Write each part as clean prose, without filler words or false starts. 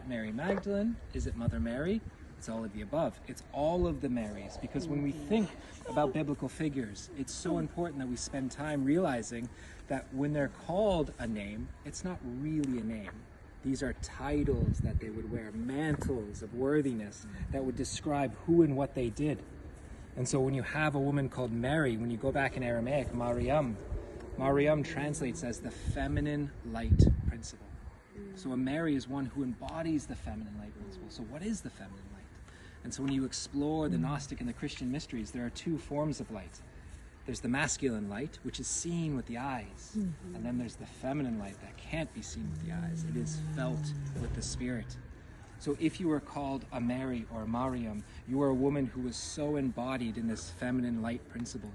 Mary Magdalene? Is it Mother Mary? It's all of the above. It's all of the Marys, because when we think about biblical figures, it's so important that we spend time realizing that when they're called a name, it's not really a name. These are titles that they would wear, mantles of worthiness that would describe who and what they did. And so when you have a woman called Mary, when you go back in Aramaic, Mariam translates as the feminine light principle. So a Mary is one who embodies the feminine light principle. So what is the feminine light? And so when you explore the Gnostic and the Christian mysteries, there are two forms of light. There's the masculine light, which is seen with the eyes. And then there's the feminine light that can't be seen with the eyes. It is felt with the spirit. So if you were called a Mary or a Mariam, you are a woman who is so embodied in this feminine light principle.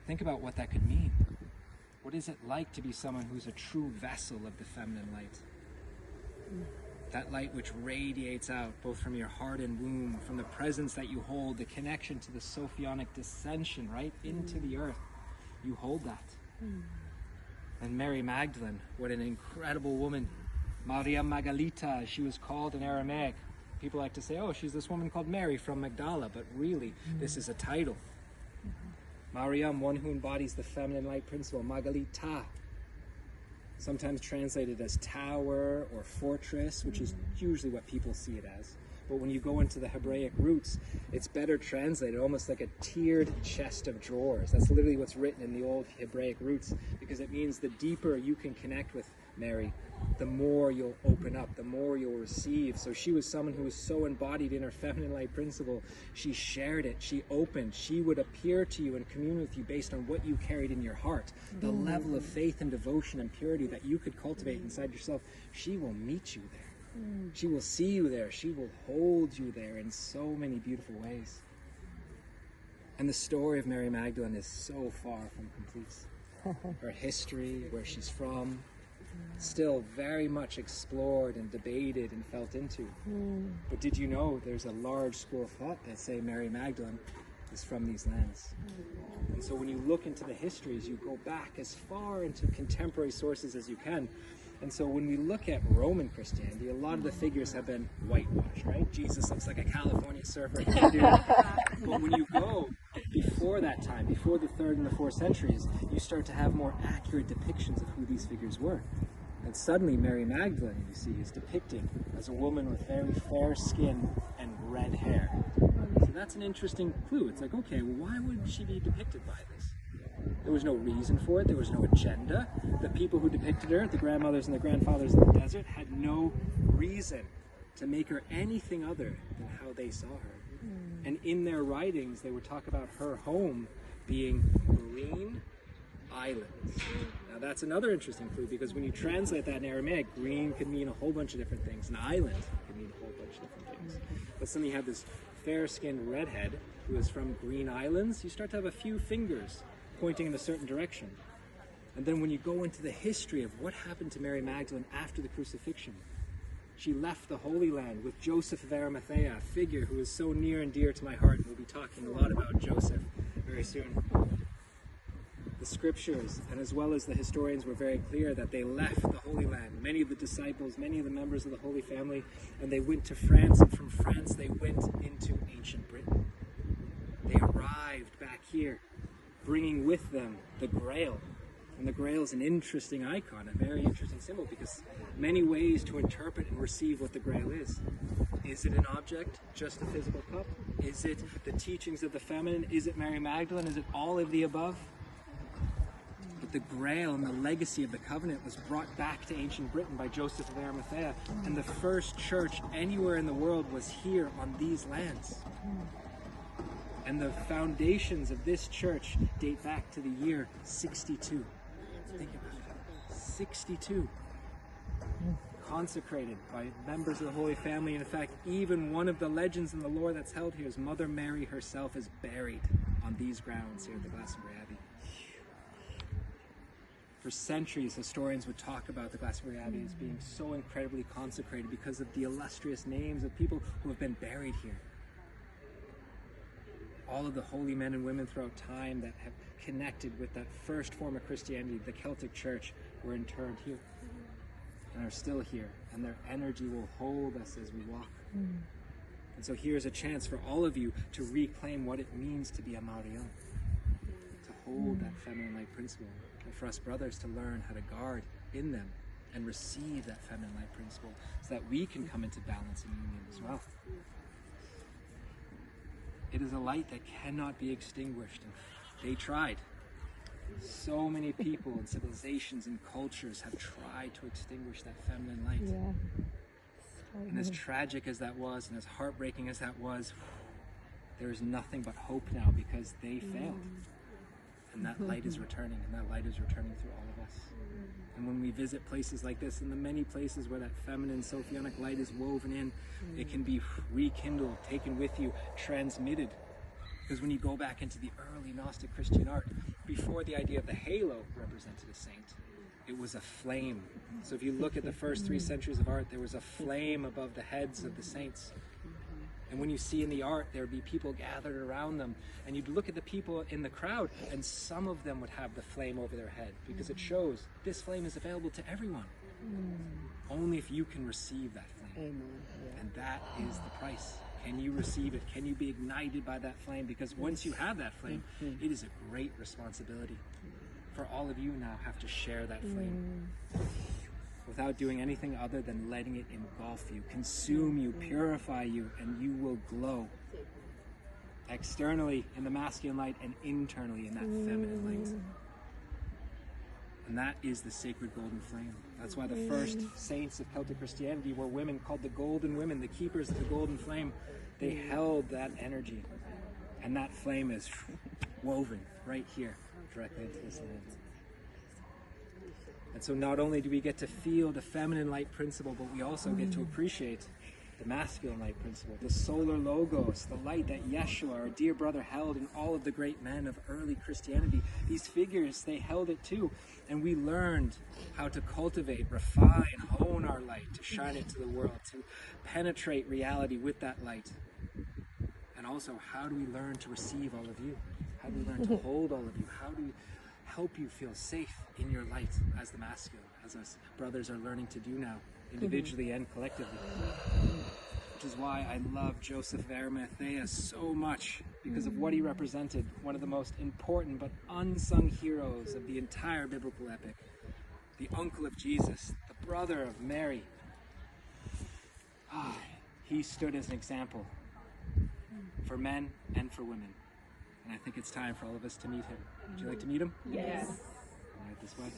Think about what that could mean. What is it like to be someone who's a true vessel of the feminine light? That light which radiates out both from your heart and womb, from the presence that you hold, the connection to the Sophionic descension right into the earth. You hold that. And Mary Magdalene, what an incredible woman. Maria Margalita, she was called in Aramaic. People like to say, oh, she's this woman called Mary from Magdala, but really, this is a title. Mariam, one who embodies the feminine light principle. Margalita, sometimes translated as tower or fortress, which is usually what people see it as. But when you go into the Hebraic roots, it's better translated almost like a tiered chest of drawers. That's literally what's written in the old Hebraic roots, because it means the deeper you can connect with Mary, the more you'll open up, the more you'll receive. So she was someone who was so embodied in her feminine light principle. She shared it, she opened, she would appear to you and commune with you based on what you carried in your heart. The level of faith and devotion and purity that you could cultivate inside yourself, she will meet you there. She will see you there. She will hold you there in so many beautiful ways. And the story of Mary Magdalene is so far from complete. Her history, where she's from, still very much explored and debated and felt into. But did you know there's a large school of thought that say Mary Magdalene is from these lands? And so when you look into the histories, you go back as far into contemporary sources as you can. And so when we look at Roman Christianity, a lot of the figures have been whitewashed, right? Jesus looks like a California surfer. But when you go before that time, before the 3rd and the 4th centuries, you start to have more accurate depictions of who these figures were. And suddenly Mary Magdalene, you see, is depicted as a woman with very fair skin and red hair. So that's an interesting clue. It's like, okay, well, why would she be depicted by this? There was no reason for it. There was no agenda. The people who depicted her, the grandmothers and the grandfathers in the desert, had no reason to make her anything other than how they saw her. And in their writings, they would talk about her home being green islands. Now that's another interesting clue, because when you translate that in Aramaic, green could mean a whole bunch of different things. An island could mean a whole bunch of different things. But suddenly you have this fair-skinned redhead who is from Green Islands. You start to have a few fingers pointing in a certain direction. And then when you go into the history of what happened to Mary Magdalene after the crucifixion, she left the Holy Land with Joseph of Arimathea, a figure who is so near and dear to my heart. We'll be talking a lot about Joseph very soon. The scriptures, and as well as the historians, were very clear that they left the Holy Land. Many of the disciples, many of the members of the Holy Family, and they went to France, and from France they went into ancient Britain. They arrived back here, bringing with them the Grail. And the Grail is an interesting icon, a very interesting symbol, because many ways to interpret and receive what the Grail is. Is it an object, just a physical cup? Is it the teachings of the feminine? Is it Mary Magdalene? Is it all of the above? But the Grail and the legacy of the covenant was brought back to ancient Britain by Joseph of Arimathea, and the first church anywhere in the world was here on these lands. And the foundations of this church date back to the year 62. Think about it. 62. Consecrated by members of the Holy Family. And in fact, even one of the legends in the lore that's held here is Mother Mary herself is buried on these grounds here at the Glastonbury Abbey. For centuries, historians would talk about the Glastonbury Abbey as being so incredibly consecrated because of the illustrious names of people who have been buried here. All of the holy men and women throughout time that have connected with that first form of Christianity, the Celtic Church, were interred here. and are still here, and their energy will hold us as we walk. And so here's a chance for all of you to reclaim what it means to be a Marion, to hold that feminine light principle, and for us brothers to learn how to guard in them and receive that feminine light principle so that we can come into balance and union as well. It is a light that cannot be extinguished, and they tried. So many people and civilizations and cultures have tried to extinguish that feminine light. And as tragic as that was, and as heartbreaking as that was, there is nothing but hope now because they failed. And that light is returning, and that light is returning through all of us. And when we visit places like this, and the many places where that feminine Sophionic light is woven in, it can be rekindled, taken with you, transmitted. Because when you go back into the early Gnostic Christian art, before the idea of the halo represented a saint, it was a flame. So if you look at the first 3 centuries of art, there was a flame above the heads of the saints. And when you see in the art, there would be people gathered around them, and you'd look at the people in the crowd, and some of them would have the flame over their head, because it shows this flame is available to everyone. Only if you can receive that flame. And that is the price. Can you receive it? Can you be ignited by that flame? Because once you have that flame, it is a great responsibility. For all of you now have to share that flame without doing anything other than letting it engulf you, consume you, purify you, and you will glow externally in the masculine light and internally in that feminine light. And that is the sacred golden flame. That's why the first saints of Celtic Christianity were women called the golden women, the keepers of the golden flame. They held that energy, and that flame is woven right here directly into this land. And so not only do we get to feel the feminine light principle, but we also get to appreciate the masculine light principle, the solar logos, the light that Yeshua, our dear brother, held in all of the great men of early Christianity. These figures, they held it too. And we learned how to cultivate, refine, hone our light, to shine it to the world, to penetrate reality with that light. And also, how do we learn to receive all of you? How do we learn to hold all of you? How do we help you feel safe in your light as the masculine, as us brothers are learning to do now, individually and collectively? Which is why I love Joseph of Arimathea so much, because of what he represented, one of the most important but unsung heroes of the entire biblical epic, the uncle of Jesus, the brother of Mary. He stood as an example for men and for women. And I think it's time for all of us to meet him. Would you like to meet him? Yes. Right this way.